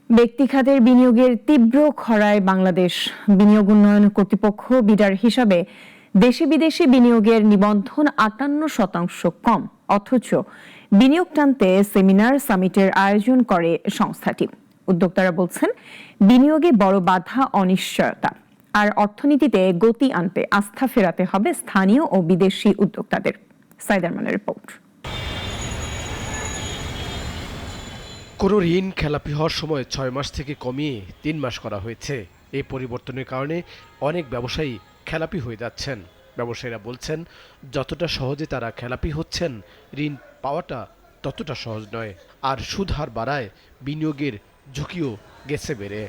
ব্যক্তিখাতের বিনিয়োগের তীব্র খরায় বাংলাদেশ বিনিয়োগ উন্নয়ন কর্তৃপক্ষ বিডার হিসাবে দেশি বিদেশি বিনিয়োগের নিবন্ধন ৫৮% কম, অথচ বিনিয়োগ টানতে সেমিনার সামিটের আয়োজন করে সংস্থাটি। উদ্যোক্তারা বলছেন, বিনিয়োগে বড় বাধা অনিশ্চয়তা, আর অর্থনীতিতে গতি আনতে আস্থা ফেরাতে হবে স্থানীয় ও বিদেশি উদ্যোক্তাদের। সাইদারমানের রিপোর্ট। কোনো ঋণ খেলাপি হওয়ার সময় ৬ মাস থেকে কমিয়ে ৩ মাস করা হয়েছে। এই পরিবর্তনের কারণে অনেক ব্যবসায়ী খেলাপি হয়ে যাচ্ছেন। ব্যবসায়ীরা বলছেন, যতটা সহজে তারা খেলাপি হচ্ছেন, ঋণ পাওয়াটা ততটা সহজ নয়। আর সুদ হার বাড়ায় বিনিয়োগের ঝুঁকিও গেছে বেড়ে।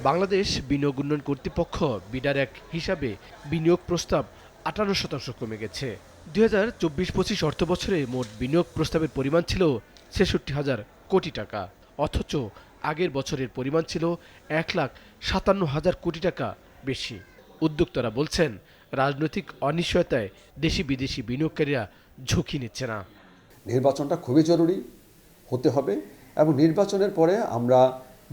বাংলাদেশ বিনিয়োগ উন্নয়ন কর্তৃপক্ষ বিডার এক হিসাবে বিনিয়োগ প্রস্তাব ৫৮% কমে গেছে। ২০২৪-২৫ অর্থবছরে মোট বিনিয়োগ প্রস্তাবের পরিমাণ ছিল ৬৬,০০০ কোটি টাকা, অথচ আগের বছরের পরিমাণ ছিল ১,৫৭,০০০ কোটি টাকা বেশি। উদ্যোক্তারা বলছেন, রাজনৈতিক অনিশ্চয়তায় দেশি বিদেশি বিনিয়োগকারীরা ঝুঁকি নিচ্ছে না। নির্বাচনটা খুবই জরুরি হতে হবে এবং নির্বাচনের পরে আমরা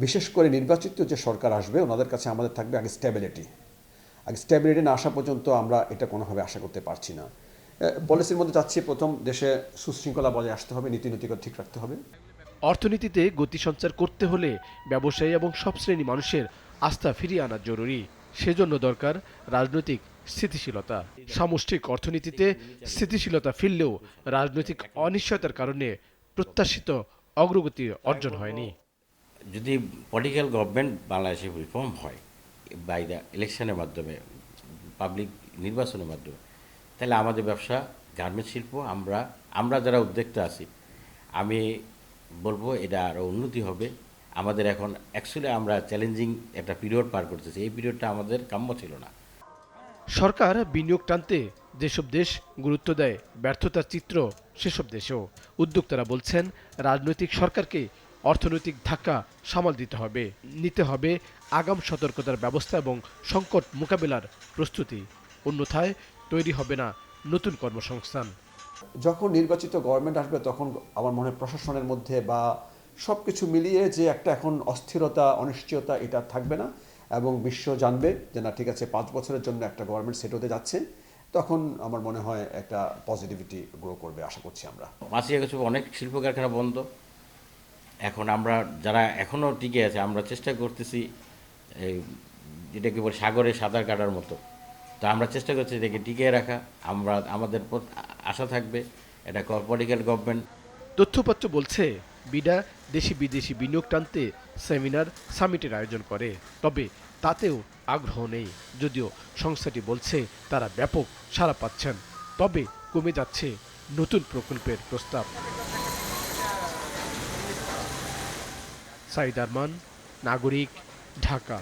বিশেষ করে নির্বাচিত যে সরকার আসবে ওনাদের কাছে আমাদের থাকবে আগে স্ট্যাবিলিটি না আসা পর্যন্ত আমরা এটা কোনোভাবে আশা করতে পারছি না। পলিসির মধ্যে যাচ্ছি, প্রথম দেশে সুশৃঙ্খলা বজায় আসতে হবে, নীতিনৈতিকতা ঠিক রাখতে হবে। অর্থনীতিতে গতি সঞ্চার করতে হলে ব্যবসায়ী এবং সব শ্রেণী মানুষের আস্থা ফিরিয়ে আনা জরুরি। সেজন্য দরকার রাজনৈতিক স্থিতিশীলতা। সামষ্টিক অর্থনীতিতে স্থিতিশীলতা ফিরলেও রাজনৈতিক অনিশ্চয়তার কারণে প্রত্যাশিত অগ্রগতি অর্জন হয়নি। যদি পলিটিক্যাল গভর্নমেন্ট বাংলাদেশে রিফর্ম হয় বাই দ্য ইলেকশনের মাধ্যমে, পাবলিক নির্বাচনের মাধ্যমে, তাহলে আমাদের ব্যবসা, গার্মেন্টস শিল্প, আমরা যারা উদ্যোক্তা আছি, আমি বলবো এটা আরও উন্নতি হবে। আমাদের এখন অ্যাকচুয়ালি আমরা চ্যালেঞ্জিং একটা পিরিয়ড পার করতেছি, এই পিরিয়ডটা আমাদের কাম্য ছিল না। সরকার বিনিয়োগ টানতে যেসব দেশ গুরুত্ব দেয়, ব্যর্থতার চিত্র সেসব দেশেও। উদ্যোক্তারা বলছেন, রাজনৈতিক সরকারকে অর্থনৈতিক ধাক্কা সামাল নিতে হবে আগাম সতর্কতার ব্যবস্থা এবং সংকট মোকাবেলার প্রস্তুতি। অন্যথায় তৈরি হবে না নতুন কর্মসংস্থান। যখন নির্বাচিত গভর্নমেন্ট আসবে তখন আমার মনে হয় প্রশাসনের মধ্যে বা সব কিছু মিলিয়ে যে একটা এখন অস্থিরতা, অনিশ্চয়তা, এটা থাকবে না এবং বিশ্ব জানবে যে না, ঠিক আছে, 5 বছরের জন্য একটা গভর্নমেন্ট সেট হতে যাচ্ছে। তখন আমার মনে হয় একটা পজিটিভিটি গ্রো করবে, আশা করছি আমরা। মাছিয়া কিছু অনেক শিল্প কারখানা বন্ধ। এখন আমরা যারা এখনও টিকে আছে, আমরা চেষ্টা করতেছি এই যেটাকে বলে সাগরে সাঁতার কাটার মতো, তো আমরা চেষ্টা করছি এটাকে টিকিয়ে রাখা। আমাদের আশা থাকবে এটা পলিটিক্যাল গভর্নমেন্ট। তথ্যপত্র বলছে, বিডা দেশি বিদেশি বিনিয়োগ টানতে সেমিনার সামিটের আয়োজন করে, তবে তাতেও আগ্রহ নেই। যদিও সংস্থাটি বলছে তারা ব্যাপক সাড়া পাচ্ছেন, তবে কমে যাচ্ছে নতুন প্রকল্পের প্রস্তাব। সাইদ আরমান, নাগরিক, ঢাকা।